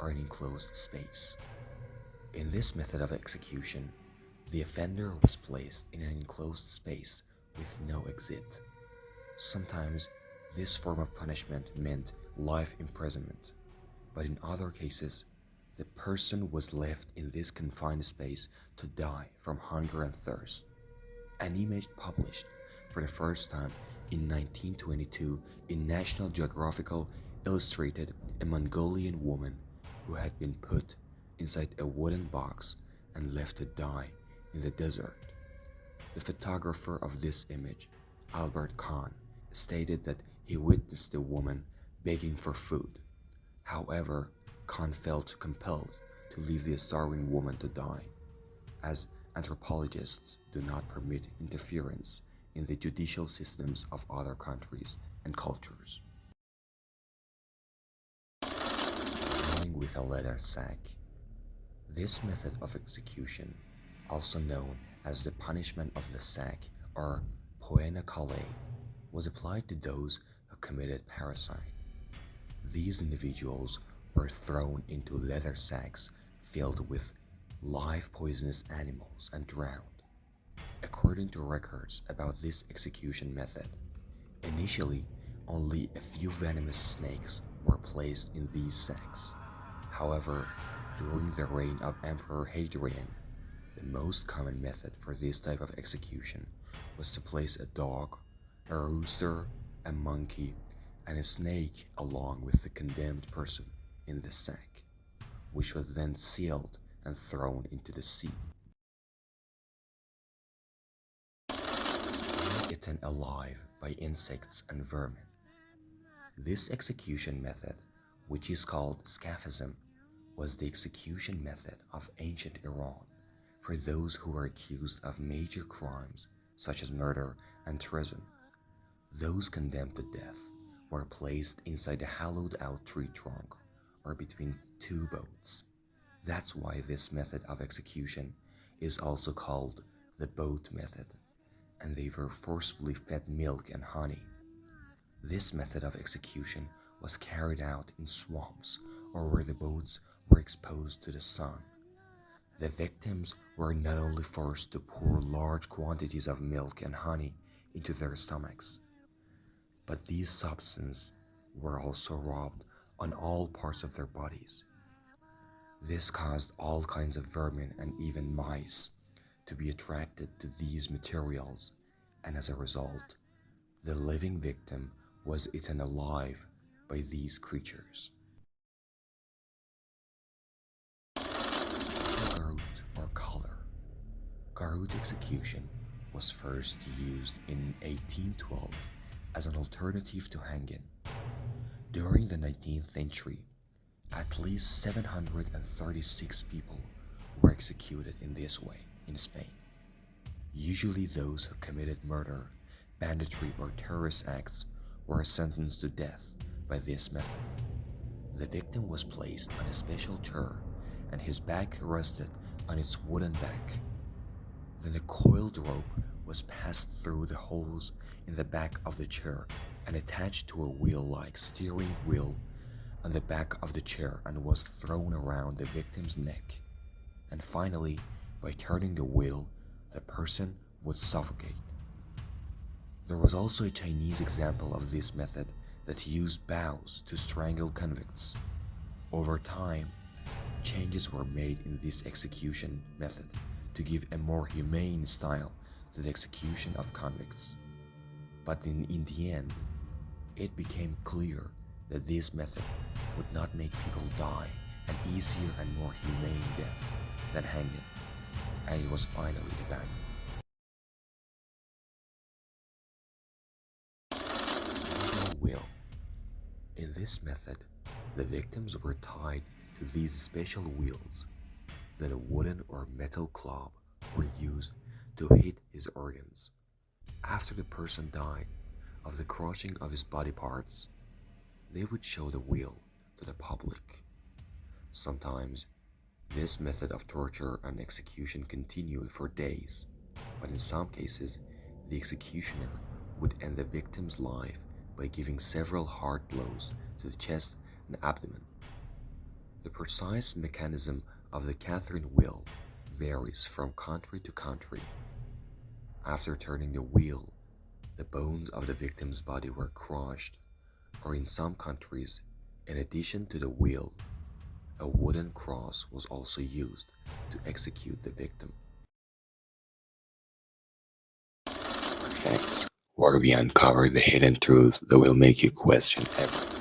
or an enclosed space. In this method of execution, the offender was placed in an enclosed space with no exit. Sometimes, this form of punishment meant life imprisonment, but in other cases, the person was left in this confined space to die from hunger and thirst. An image published for the first time in 1922 in National Geographical illustrated a Mongolian woman who had been put inside a wooden box and left to die in the desert. The photographer of this image, Albert Kahn, stated that he witnessed the woman begging for food. However, Kahn felt compelled to leave the starving woman to die, as anthropologists do not permit interference in the judicial systems of other countries and cultures. Hanging with a leather sack. This method of execution, also known as the punishment of the sack or poena calet, was applied to those who committed parricide. These individuals were thrown into leather sacks filled with live poisonous animals and drowned. According to records about this execution method, initially only a few venomous snakes were placed in these sacks. However, during the reign of Emperor Hadrian, the most common method for this type of execution was to place a dog, a rooster, a monkey, and a snake along with the condemned person in the sack, which was then sealed and thrown into the sea. Eaten alive by insects and vermin. This execution method, which is called scaphism, was the execution method of ancient Iran for those who were accused of major crimes such as murder and treason. Those condemned to death were placed inside a hollowed-out tree trunk or between two boats. That's why this method of execution is also called the boat method, and they were forcefully fed milk and honey. This method of execution was carried out in swamps or where the boats were exposed to the sun. The victims were not only forced to pour large quantities of milk and honey into their stomachs, but these substances were also rubbed on all parts of their bodies. This caused all kinds of vermin and even mice to be attracted to these materials, and as a result, the living victim was eaten alive by these creatures. Garrote or collar. Garrote execution was first used in 1812 as an alternative to hanging. During the 19th century, at least 736 people were executed in this way in Spain. Usually those who committed murder, banditry, or terrorist acts were sentenced to death by this method. The victim was placed on a special chair and his back rested on its wooden back. Then a coiled rope was passed through the holes in the back of the chair and attached to a wheel-like steering wheel on the back of the chair and was thrown around the victim's neck. And finally, by turning the wheel, the person would suffocate. There was also a Chinese example of this method that used bows to strangle convicts. Over time, changes were made in this execution method to give a more humane style to the execution of convicts. But in the end, it became clear that this method would not make people die an easier and more humane death than hanging, and it was finally abandoned. Wheel. In this method, the victims were tied to these special wheels. Then a wooden or metal club were used to hit his organs. After the person died of the crushing of his body parts, they would show the wheel to the public. Sometimes, this method of torture and execution continued for days, but in some cases, the executioner would end the victim's life by giving several hard blows to the chest and abdomen. The precise mechanism of the Catherine wheel varies from country to country. After turning the wheel, the bones of the victim's body were crushed, or in some countries, in addition to the wheel, a wooden cross was also used to execute the victim. Facts, where we uncover the hidden truth that will make you question everything.